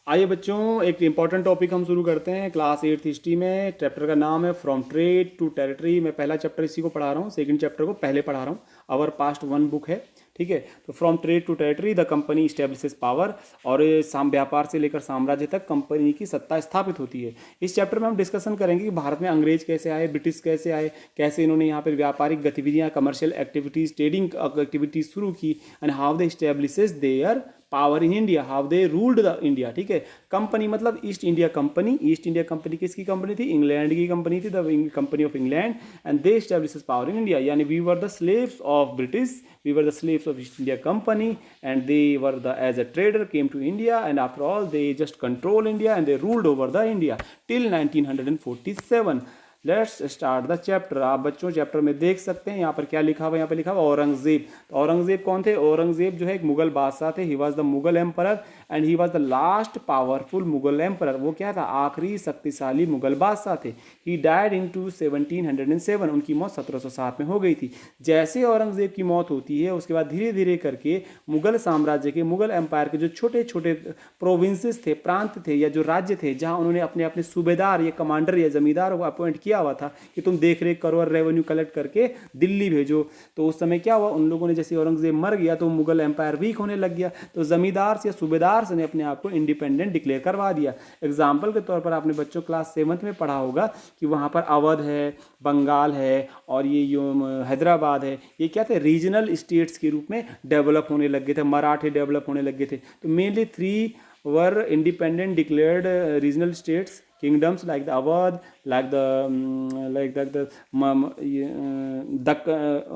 आइए बच्चों, एक इम्पॉर्टेंट टॉपिक हम शुरू करते हैं क्लास 8th हिस्ट्री में। चैप्टर का नाम है फ्रॉम ट्रेड टू टेरिटरी। मैं पहला चैप्टर इसी को पढ़ा रहा हूँ, सेकंड चैप्टर को पहले पढ़ा रहा हूँ। आवर पास्ट वन बुक है, ठीक है। तो from trade to territory the company establishes power. और ये व्यापार से लेकर साम्राज्य तक कंपनी की सत्ता स्थापित होती है। इस चैप्टर में हम डिस्कशन करेंगे कि भारत में अंग्रेज कैसे आए, ब्रिटिश कैसे आए, कैसे इन्होंने यहाँ पर व्यापारिक गतिविधियाँ, कमर्शियल एक्टिविटीज़, ट्रेडिंग एक्टिविटीज़ शुरू की, and how they establishes their power in India, how they ruled the India, ठीक है। कंपनी मतलब East India company. East India company किसकी कंपनी थी? इंग्लैंड की कंपनी थी, the company of England. And they establishes power in India, यानी we were the slaves of British, we were the slaves of East India Company, and they were the as a trader came to India, and after all they just control India and they ruled over the India till 1947. Let's start the chapter. आप बच्चों chapter में देख सकते हैं यहाँ पर क्या लिखा हुआ है, यहाँ पर लिखा हुआ औरंगजेब। तो औरंगजेब कौन थे? औरंगजेब जो है एक मुगल बादशाह थे। He was the Mughal emperor and he was the last powerful Mughal emperor. वो क्या था? आखिरी शक्तिशाली मुगल बादशाह थे। ही डायड इन टू 1707। उनकी मौत 1707 में हो गई थी। जैसे औरंगजेब की मौत होती है उसके बाद धीरे धीरे करके मुगल साम्राज्य के, मुगल एम्पायर के जो छोटे छोटे प्रोविंसेस थे, प्रांत थे या जो राज्य थे, जहाँ उन्होंने अपने अपने सूबेदार या कमांडर या जमींदार को अपॉइंट किया हुआ था कि तुम देख रेख करो और रेवेन्यू कलेक्ट करके दिल्ली भेजो। तो उस समय क्या हुआ, उन लोगों ने, जैसे औरंगजेब मर गया तो मुगल एम्पायर वीक होने लग गया, तो जमींदार से या सूबेदार से ने अपने आप को इंडिपेंडेंट डिक्लेयर करवा दिया। एग्जाम्पल के तौर पर आपने बच्चों क्लास 7th में पढ़ा होगा कि वहाँ पर अवध है, बंगाल है और ये जो हैदराबाद है, ये क्या थे? रीजनल स्टेट्स के रूप में डेवलप होने लग गए थे। मराठे डेवलप होने लग गए थे। तो mainly 3 were independent declared regional states, kingdoms like the Awadh, like the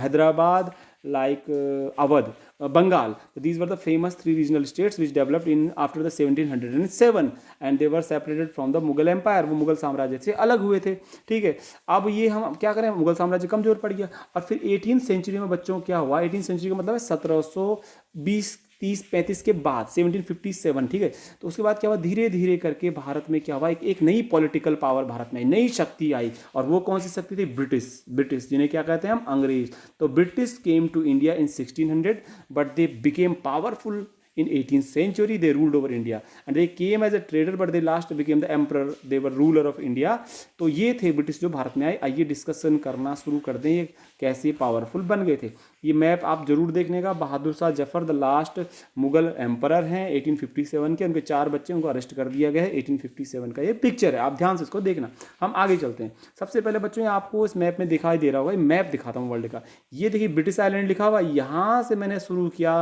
Hyderabad, like Awadh, Bengal. So these were the famous 3 regional states which developed in after the 1707, and they were separated from the Mughal Empire. वो मुगल साम्राज्य से अलग हुए थे, ठीक है। अब ये हम क्या करें, मुगल साम्राज्य कमजोर पड़ गया। और फिर 18th सेंचुरी में बच्चों क्या हुआ? 18th सेंचुरी का मतलब है 1720 30-35 के बाद, 1757, ठीक है। तो उसके बाद क्या हुआ? धीरे धीरे करके भारत में क्या हुआ, एक नई पॉलिटिकल पावर भारत में, नई शक्ति आई। और वो कौन सी शक्ति थी? ब्रिटिश, जिन्हें क्या कहते हैं हम? अंग्रेज। तो British came to India in 1600, but they became powerful in 18th century. They ruled over India and they came as a trader, but they last became the emperor. They were ruler of India. तो ये थे British जो भारत में आए। आइए discussion करना शुरू कर दें, ये कैसे पावरफुल बन गए थे। ये मैप आप जरूर देखने का। Bahadur Shah Zafar the last Mughal emperor हैं 1857 के। उनके 4 बच्चे, उनको अरेस्ट कर दिया गया है। 1857 का ये पिक्चर है, आप ध्यान से इसको देखना। हम आगे चलते हैं। सबसे पहले बच्चों आपको इस मैप में दिखाई दे रहा होगा, मैप दिखाता हूँ वर्ल्ड का। ये देखिए ब्रिटिश आइलैंड लिखा हुआ, यहाँ से मैंने शुरू किया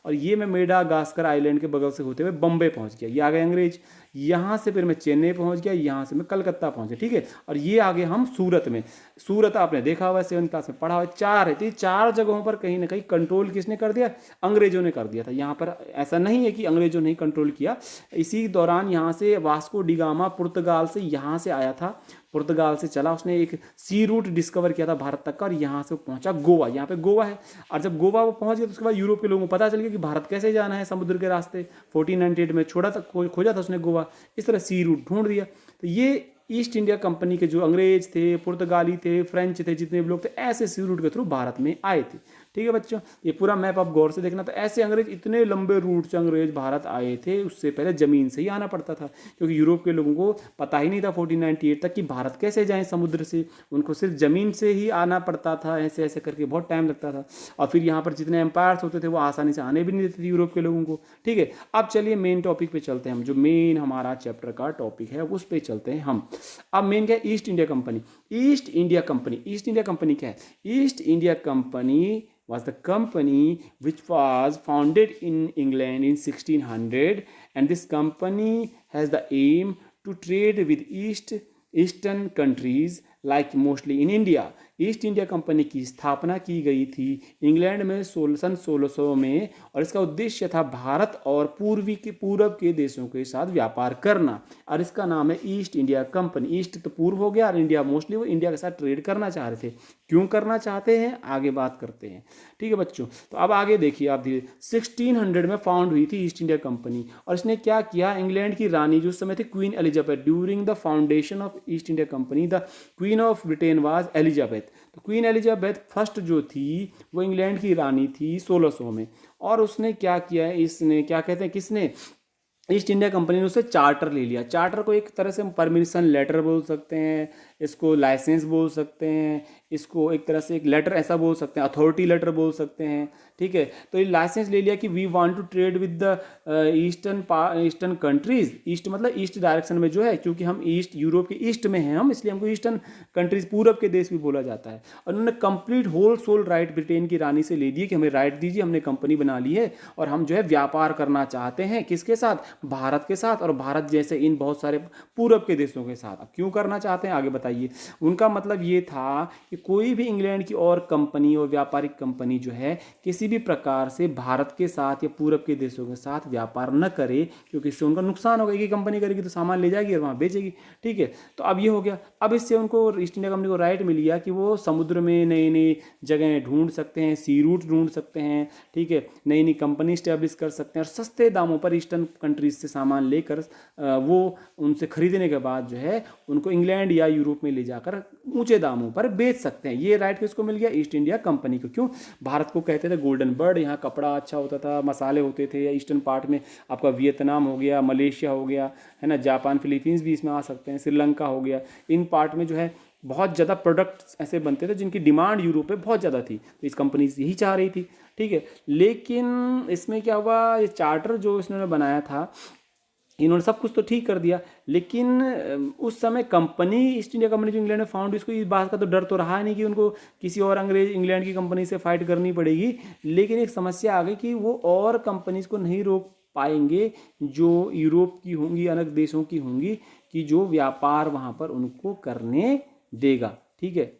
और ये मैं मेडागास्कर आइलैंड के बगल से होते हुए बम्बे पहुँच गया। ये आ गए अंग्रेज। यहाँ से फिर मैं चेन्नई पहुँच गया, यहाँ से मैं कलकत्ता पहुँच गया, ठीक है। और ये आगे हम सूरत में। सूरत आपने देखा हुआ है, 7th क्लास में पढ़ा हुआ है। 4 है, तो 4 जगहों पर कहीं ना कहीं कंट्रोल किसने कर दिया? अंग्रेजों ने कर दिया था। यहाँ पर ऐसा नहीं है कि अंग्रेजों ने ही कंट्रोल किया। इसी दौरान यहाँ से वास्को डिगामा पुर्तगाल से यहाँ से आया था। पुर्तगाल से चला, उसने एक सी रूट डिस्कवर किया था भारत तक का, और यहाँ से पहुंचा गोवा। यहाँ पे गोवा है। और जब गोवा वो पहुंच गया तो उसके बाद यूरोप के लोगों को पता चल गया कि भारत कैसे जाना है समुद्र के रास्ते। 1498 में छोड़ा था, खोजा था उसने गोवा। इस तरह सी रूट ढूंढ दिया। तो ये ईस्ट इंडिया कंपनी के जो अंग्रेज थे, पुर्तगाली थे, फ्रेंच थे, जितने भी लोग थे, ऐसे सी रूट के थ्रू भारत में आए थे, ठीक है बच्चों। ये पूरा मैप आप गौर से देखना। तो ऐसे अंग्रेज, इतने लंबे रूट से अंग्रेज भारत आए थे। उससे पहले जमीन से ही आना पड़ता था, क्योंकि यूरोप के लोगों को पता ही नहीं था 1498 तक कि भारत कैसे जाएं समुद्र से। उनको सिर्फ जमीन से ही आना पड़ता था, ऐसे ऐसे करके बहुत टाइम लगता था। और फिर यहाँ पर जितने एम्पायर्स होते थे वो आसानी से आने भी नहीं देते थे यूरोप के लोगों को, ठीक है। अब चलिए मेन टॉपिक पे चलते हैं हम। जो मेन हमारा चैप्टर का टॉपिक है उस पर चलते हैं हम। अब मेन क्या है? East India company. East India company, East India company क्या है? East India company was the company which was founded in England in 1600, and this company has the aim to trade with eastern countries like mostly in India. East India Company की स्थापना की गई थी England में सन 1600 में, और इसका उद्देश्य था भारत और पूर्व के देशों के साथ व्यापार करना। और इसका नाम है ईस्ट इंडिया कंपनी। ईस्ट तो पूर्व हो गया और इंडिया, मोस्टली वो इंडिया के साथ ट्रेड करना चाह रहे थे। क्यों करना चाहते हैं आगे बात करते हैं, ठीक है बच्चों। तो अब आगे देखिए आप धीरे। 1600 में फाउंड हुई थी ईस्ट इंडिया कंपनी। और इसने क्या किया? इंग्लैंड की रानी जो उस समय थी queen Elizabeth, during the foundation of east India company the queen of Britain was Elizabeth. तो क्वीन एलिजाबेथ फर्स्ट जो थी वो इंग्लैंड की रानी थी 1600 में। और उसने क्या किया है? इसने क्या कहते हैं, किसने? ईस्ट इंडिया कंपनी ने उससे चार्टर ले लिया। चार्टर को एक तरह से हम परमिशन लेटर बोल सकते हैं, इसको लाइसेंस बोल सकते हैं, इसको एक तरह से एक लेटर ऐसा बोल सकते हैं, अथॉरिटी लेटर बोल सकते हैं। ठीक है, तो ये लाइसेंस ले लिया कि we want to trade with the eastern countries. East मतलब ईस्ट डायरेक्शन में जो है, क्योंकि हम ईस्ट यूरोप के ईस्ट में हैं हम, इसलिए हमको ईस्टर्न कंट्रीज पूरब के देश भी बोला जाता है। और उन्होंने complete whole soul right Britain की रानी से ले दिए कि हमें राइट दीजिए, हमने कंपनी बना ली है और हम जो है व्यापार करना चाहते हैं किसके साथ, भारत के साथ, और भारत जैसे इन बहुत सारे पूरब के देशों के साथ। अब क्यों करना चाहते हैं आगे बताइए। उनका मतलब ये था कि कोई भी इंग्लैंड की और कंपनी और व्यापारिक कंपनी जो है किसी भी प्रकार से भारत के साथ या पूरब के देशों के साथ व्यापार न करे, क्योंकि इससे उनका नुकसान होगा। कि कंपनी करेगी तो सामान ले जाएगी और वहाँ बेचेगी। ठीक है, तो अब ये हो गया। अब इससे उनको ईस्ट इंडिया कंपनी को राइट मिल गया कि वो समुद्र में नई नई जगह ढूंढ सकते हैं, सी रूट ढूंढ सकते हैं। ठीक है, नई नई कंपनी स्टैब्लिश कर सकते हैं और सस्ते दामों पर ईस्टर्न कंट्रीज से सामान लेकर वो उनसे खरीदने के बाद जो है उनको इंग्लैंड या यूरोप में ले जाकर ऊंचे दामों पर बेच सकते हैं। ये राइट किसको मिल गया, ईस्ट इंडिया कंपनी को। क्यों, भारत को कहते थे गोल्डन बर्ड, यहाँ कपड़ा अच्छा होता था, मसाले होते थे। या ईस्टर्न पार्ट में आपका वियतनाम हो गया, मलेशिया हो गया, है ना, जापान फिलीपींस भी इसमें आ सकते हैं, श्रीलंका हो गया। इन पार्ट में जो है बहुत ज़्यादा प्रोडक्ट्स ऐसे बनते थे जिनकी डिमांड यूरोप में बहुत ज़्यादा थी, तो इस कंपनी यही चाह रही थी। ठीक है, लेकिन इसमें क्या हुआ, ये चार्टर जो इसने बनाया था, इन्होंने सब कुछ तो ठीक कर दिया, लेकिन उस समय कंपनी ईस्ट इंडिया कंपनी जो इंग्लैंड में फाउंड, इसको इस बात का तो डर तो रहा नहीं कि उनको किसी और अंग्रेज इंग्लैंड की कंपनी से फाइट करनी पड़ेगी। लेकिन एक समस्या आ गई कि वो और कंपनीज को नहीं रोक पाएंगे जो यूरोप की होंगी, अलग देशों की होंगी, कि जो व्यापार वहाँ पर उनको करने देगा। ठीक है,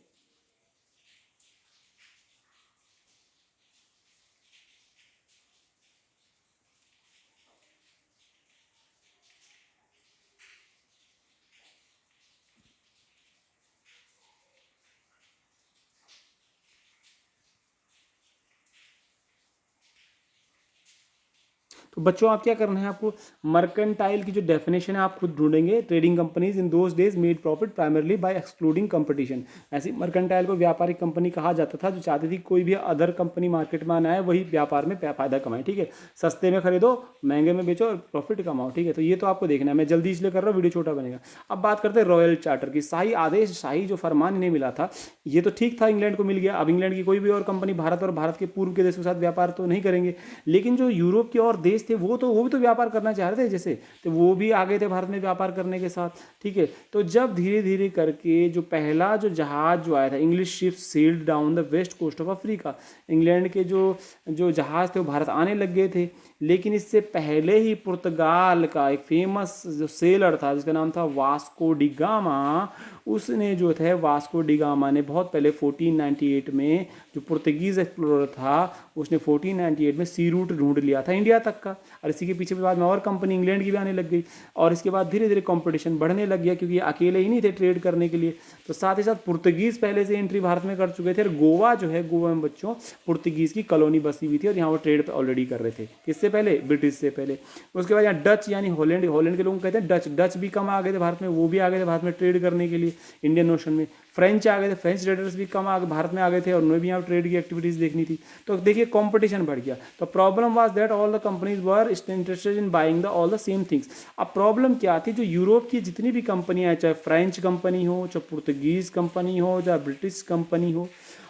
तो बच्चों आप क्या करना है, आपको मर्केंटाइल की जो डेफिनेशन है आप खुद ढूंढेंगे। Trading companies in those days made profit primarily bye excluding competition. ऐसी मर्केंटाइल को व्यापारिक कंपनी कहा जाता था जो चाहती थी कोई भी अदर कंपनी मार्केट में आना है, वही व्यापार में फायदा कमाए। ठीक है, सस्ते में खरीदो, महंगे में बेचो और प्रॉफिट कमाओ। ठीक है, तो ये तो आपको देखना है, मैं जल्दी इसलिए कर रहा हूँ वीडियो छोटा बनेगा। अब बात करते हैं रॉयल चार्टर की। शाही आदेश, शाही जो फरमान इन्हें मिला था, ये तो ठीक था, इंग्लैंड को मिल गया। अब इंग्लैंड की कोई भी और कंपनी भारत और भारत के पूर्व के देशों के साथ व्यापार तो नहीं करेंगे, लेकिन जो यूरोप के और देश थे वो भी तो व्यापार करना चाह रहे थे जैसे, तो वो भी आगे थे भारत में व्यापार करने के साथ। ठीक है, तो जब धीरे धीरे करके जो पहला जो जहाज जो आया था, English ship sailed down the west coast of Africa, England के जो जो जहाज थे वो भारत आने लग गए थे। लेकिन इससे पहले ही पुर्तगाल का एक फेमस जो सेलर था जिसका नाम था वास्को डिगामा, उसने जो थे वास्को डिगामा ने बहुत पहले 1498 में, जो पुर्तगीज़ एक्सप्लोरर था, उसने 1498 में सी रूट ढूंढ लिया था इंडिया तक का। और इसी के पीछे बाद में और कंपनी इंग्लैंड की भी आने लग गई, और इसके बाद धीरे धीरे कंपटीशन बढ़ने लग गया, क्योंकि ये अकेले ही नहीं थे ट्रेड करने के लिए। तो साथ ही साथ पुर्तगीज़ पहले से एंट्री भारत में कर चुके थे, और गोवा जो है, गोवा में बच्चों पुर्तगीज़ की कॉलोनी बसी हुई थी और यहाँ वो ट्रेड पे ऑलरेडी कर रहे थे। किससे पहले, ब्रिटिश से पहले। उसके बाद यहाँ डच यानी हॉलैंड, हॉलैंड के लोग कहते हैं डच, डच भी कम आ गए थे भारत में, वो भी आ गए थे भारत में ट्रेड करने के लिए इंडियन ओशन में। फ्रेंच आ गए थे, फ्रेंच ट्रेडर्स भी कम आ गए भारत में आ गए थे, और उन्हें भी यहाँ ट्रेड की एक्टिविटीज़ देखनी थी। तो देखिए कंपटीशन बढ़ गया। तो problem was that all the companies were interested in buying the all the same things. अब प्रॉब्लम क्या थी, जो यूरोप की जितनी भी कंपनियाँ हैं, चाहे फ्रेंच कंपनी हो, चाहे पुर्तगीज़ कंपनी हो, चाहे ब्रिटिश कंपनी हो,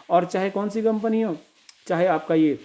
और चाहे कौन सी कंपनी हो, चाहे आपका ये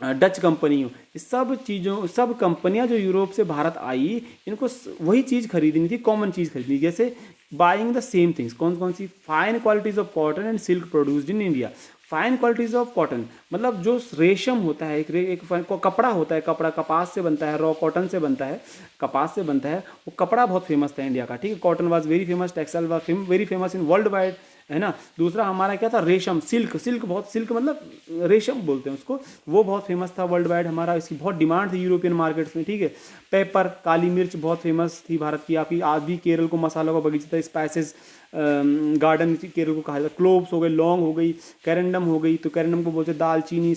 डच कंपनी हो, इस सब चीज़ों, सब कंपनियां जो यूरोप से भारत आई, इनको वही चीज़ खरीदनी थी, कॉमन चीज़ खरीदनी, जैसे बाइंग द सेम थिंग्स। कौन कौन सी, fine qualities of cotton and silk produced in India. Fine qualities of cotton मतलब जो रेशम होता है, एक कपड़ा होता है, कपड़ा कपास से बनता है, रॉ कॉटन से बनता है, कपास से बनता है, वो कपड़ा बहुत फेमस था इंडिया का। ठीक है, cotton was very famous, textile was very famous in world wide, है ना। दूसरा हमारा क्या था, रेशम, सिल्क, सिल्क बहुत, सिल्क मतलब रेशम बोलते हैं उसको, वो बहुत फेमस था वर्ल्ड वाइड हमारा, इसकी बहुत डिमांड थी यूरोपियन मार्केट्स में। ठीक है, पेपर, काली मिर्च बहुत फेमस थी भारत की। आपकी आज भी केरल को मसालों का बगीचा था, स्पाइसेस गार्डन केरल को कहा जाता है। क्लोव्स हो गए, लौंग हो गई, कैरेंडम हो गई, तो कैरेंडम को बोलते दालचीनी,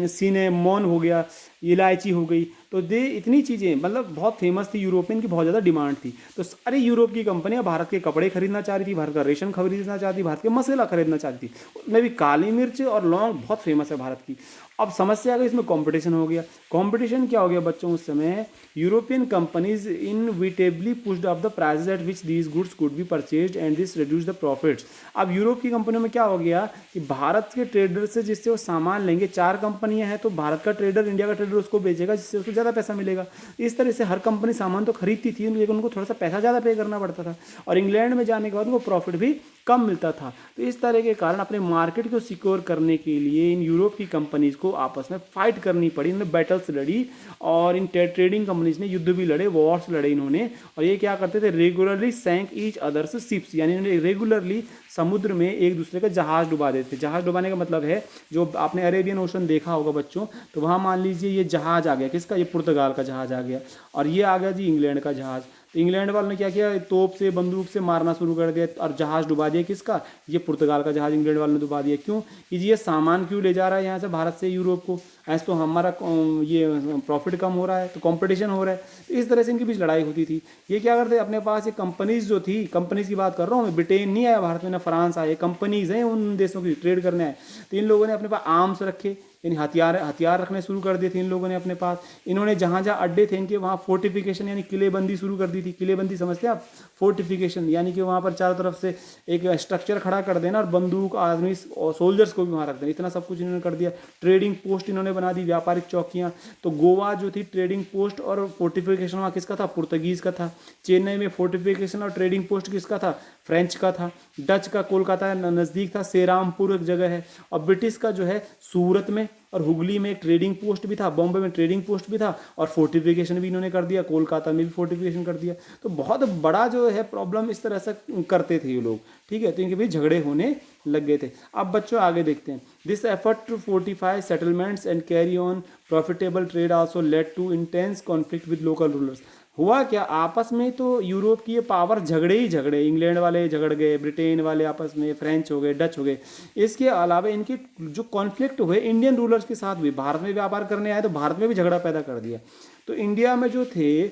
सिनेमोन हो गया, इलायची हो गई। तो दे इतनी चीज़ें मतलब बहुत फेमस थी, यूरोपियन की बहुत ज़्यादा डिमांड थी। तो सारी यूरोप की कंपनियां भारत के कपड़े खरीदना चाह रही थी, भारत का रेशम खरीदना चाहती, भारत के मसाला खरीदना चाहती थी। उसमें भी काली मिर्च और लौंग बहुत फेमस है भारत की। अब समस्या आ गई, इसमें कंपटीशन हो गया। कंपटीशन क्या हो गया बच्चों उस समय, European companies inevitably pushed up the prices at which these goods could be purchased and this reduce the profits. अब यूरोप की कंपनियों में क्या हो गया कि भारत के ट्रेडर से जिससे वो सामान लेंगे, 4 कंपनियां हैं तो भारत का ट्रेडर, इंडिया का ट्रेडर उसको बेचेगा जिससे उसको ज़्यादा पैसा मिलेगा। इस तरह से हर कंपनी सामान तो खरीदती थी लेकिन उनको थोड़ा सा पैसा ज़्यादा पे करना पड़ता था, और इंग्लैंड में जाने के बाद उनको प्रॉफिट भी कम मिलता था। तो इस तरह के कारण अपने मार्केट को सिक्योर करने के लिए इन यूरोप की कंपनीज को आपस में फाइट करनी पड़ी, इन्होंने बैटल्स लड़ी, और इन ट्रेडिंग कंपनीज ने युद्ध भी लड़े, वॉर्स लड़े इन्होंने। और ये क्या करते थे, रेगुलरली सैंक ईच अदर्स शिप्स, यानी इन्होंने रेगुलरली समुद्र में एक दूसरे का जहाज डुबा देते थे। जहाज डुबाने का मतलब है, जो आपने अरेबियन ओशन देखा होगा बच्चों, तो वहाँ मान लीजिए ये जहाज आ गया, किसका, ये पुर्तगाल का जहाज आ गया, और ये आ गया जी इंग्लैंड का जहाज। तो इंग्लैंड वालों ने क्या किया, तोप से, बंदूक से मारना शुरू कर दिया और जहाज डुबा दिया, किसका, ये पुर्तगाल का जहाज इंग्लैंड वालों ने डुबा दिया। क्यों कि ये सामान क्यों ले जा रहा है यहाँ से भारत से यूरोप को, ऐसे तो हमारा ये प्रॉफिट कम हो रहा है, तो कंपटीशन हो रहा है। तो इस तरह से इनके बीच लड़ाई होती थी। ये क्या करते, अपने पास ये कंपनीज जो थी, कंपनीज की बात कर रहा हूँ मैं, ब्रिटेन नहीं आया भारत में, ना फ्रांस आए, कंपनीज हैं उन देशों की ट्रेड करने आए। तो इन लोगों ने अपने पास आर्म्स रखे, यानी हथियार रखने शुरू कर दिए थे इन लोगों ने अपने पास। इन्होंने जहाँ जहाँ अड्डे थे इनके, वहाँ फोर्टिफिकेशन यानी किलेबंदी शुरू कर दी थी। किलेबंदी समझते हैं आप, फोर्टिफिकेशन यानी कि वहाँ पर चारों तरफ से एक स्ट्रक्चर खड़ा कर देना और बंदूक, आदमी और सोल्जर्स को भी वहाँ रख देना, इतना सब कुछ इन्होंने कर दिया। ट्रेडिंग पोस्ट इन्होंने बना दी, व्यापारिक चौकियाँ। तो गोवा जो थी ट्रेडिंग पोस्ट और फोर्टिफिकेशन वहाँ किसका था, पुर्तगीज़ का था। चेन्नई में फोर्टिफिकेशन और ट्रेडिंग पोस्ट किसका था, फ्रेंच का था। डच का कोलकाता नज़दीक था, सेरामपुर एक जगह है। और ब्रिटिश का जो है सूरत में और हुगली में एक ट्रेडिंग पोस्ट भी था, बॉम्बे में ट्रेडिंग पोस्ट भी था, और फोर्टिफिकेशन भी इन्होंने कर दिया, कोलकाता में भी फोर्टिफिकेशन कर दिया। तो बहुत बड़ा जो है प्रॉब्लम इस तरह से करते थे ये लोग, ठीक है। तो इनके बीच झगड़े होने लग गए थे। अब बच्चों आगे देखते हैं, this effort to fortify settlements and carry on profitable trade also led to intense conflict with local rulers. हुआ क्या, आपस में तो यूरोप की ये पावर झगड़े ही झगड़े, इंग्लैंड वाले झगड़ गए, ब्रिटेन वाले आपस में, फ्रेंच हो गए, डच हो गए। इसके अलावा इनके जो कॉन्फ्लिक्ट हुए इंडियन रूलर्स के साथ भी, भारत में व्यापार करने आए तो भारत में भी झगड़ा पैदा कर दिया। तो इंडिया में जो थे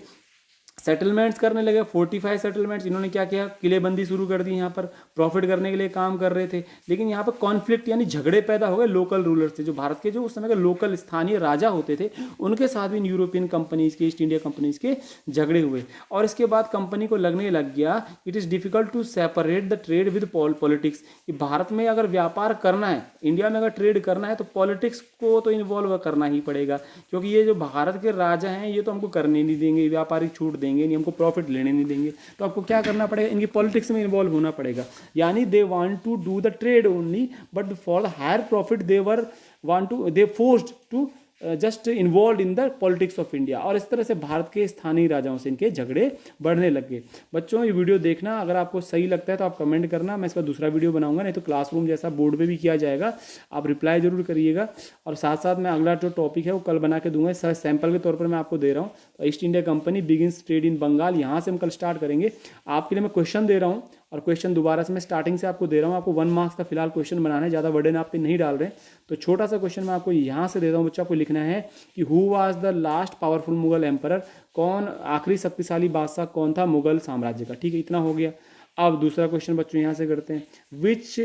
सेटलमेंट्स करने लगे, 45 सेटलमेंट्स, इन्होंने क्या किया, किलेबंदी शुरू कर दी, यहाँ पर प्रॉफिट करने के लिए काम कर रहे थे। लेकिन यहाँ पर कॉन्फ्लिक्ट यानी झगड़े पैदा हो गए लोकल रूलर्स से, जो भारत के जो उस समय के लोकल स्थानीय राजा होते थे, उनके साथ भी इन यूरोपियन कंपनीज के, ईस्ट इंडिया कंपनीज के झगड़े हुए। और इसके बाद कंपनी को लगने लग गया it is difficult to separate the trade with politics, कि भारत में अगर व्यापार करना है, इंडिया में अगर ट्रेड करना है तो पॉलिटिक्स को तो इन्वॉल्व करना ही पड़ेगा, क्योंकि ये जो भारत के राजा हैं ये तो हमको करने नहीं देंगे, व्यापारिक छूट देंगे नहीं, हमको प्रॉफिट लेने नहीं देंगे। तो आपको क्या करना पड़ेगा, इनकी पॉलिटिक्स में इन्वॉल्व होना पड़ेगा। यानी they want to do the trade only but for the higher profit they forced to just involve in the politics of India. और इस तरह से भारत के स्थानीय राजाओं से इनके झगड़े बढ़ने लग गए। बच्चों ये वीडियो देखना, अगर आपको सही लगता है तो आप कमेंट करना, मैं इसका दूसरा वीडियो बनाऊंगा, नहीं तो क्लासरूम जैसा बोर्ड पे भी किया जाएगा, आप रिप्लाई जरूर करिएगा। और साथ साथ मैं अगला जो टॉपिक है वो कल बना के दूंगा, सैंपल के तौर पर मैं आपको दे रहा हूँ। तो East India Company begins trade in Bengal, यहाँ से हम कल स्टार्ट करेंगे। आपके लिए मैं क्वेश्चन दे रहा हूँ, और क्वेश्चन दोबारा से मैं स्टार्टिंग से आपको दे रहा हूँ। आपको 1 मार्क्स का फिलहाल क्वेश्चन बनाना है, ज़्यादा वर्डन आप पे नहीं डाल रहे हैं। तो छोटा सा क्वेश्चन मैं आपको यहाँ से देता हूँ बच्चा, आपको लिखना है कि who was the last powerful Mughal emperor, कौन आखिरी शक्तिशाली बादशाह कौन था मुगल साम्राज्य का, ठीक है, इतना हो गया। अब दूसरा क्वेश्चन बच्चों यहाँ से करते हैं, which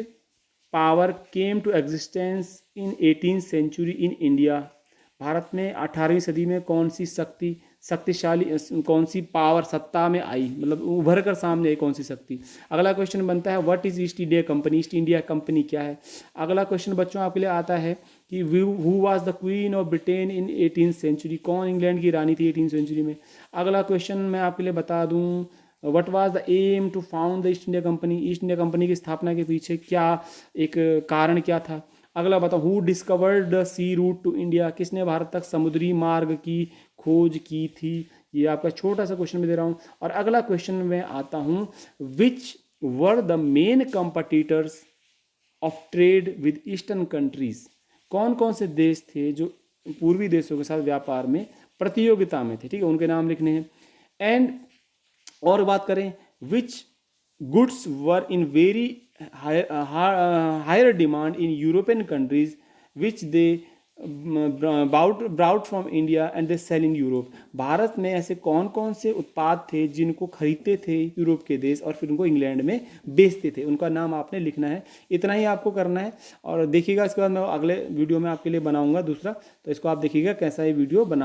power came to existence in 18th century in India, Bharat में 18वीं सदी में कौन सी शक्तिशाली कौन सी पावर सत्ता में आई, मतलब उभर कर सामने आई कौन सी शक्ति। अगला क्वेश्चन बनता है what is east India company, East India company क्या है। अगला क्वेश्चन बच्चों आपके लिए आता है कि who was the queen of Britain in 18th century, कौन इंग्लैंड की रानी थी 18th सेंचुरी में। अगला क्वेश्चन मैं आपके लिए बता दूं, what was the aim to found the East India company, East India Company की स्थापना के पीछे क्या एक कारण क्या था। अगला बताओ who discovered the sea route to India, किसने भारत तक समुद्री मार्ग की खोज की थी। ये आपका छोटा सा क्वेश्चन में दे रहा हूँ। और अगला क्वेश्चन में आता हूँ, which were the main competitors of trade with eastern countries, कौन कौन से देश थे जो पूर्वी देशों के साथ व्यापार में प्रतियोगिता में थे, ठीक है, उनके नाम लिखने हैं। एंड और बात करें, which goods were in very higher demand in European countries which they brought from India and they sell in Europe. Bharat में ऐसे कौन कौन से उत्पाद थे जिनको खरीदते थे यूरोप के देश और फिर उनको इंग्लैंड में बेचते थे, उनका नाम आपने लिखना है। इतना ही आपको करना है और देखिएगा, इसके बाद मैं अगले वीडियो में आपके लिए बनाऊंगा दूसरा, तो इसको आप देखिएगा कैसा ये वीडियो बना।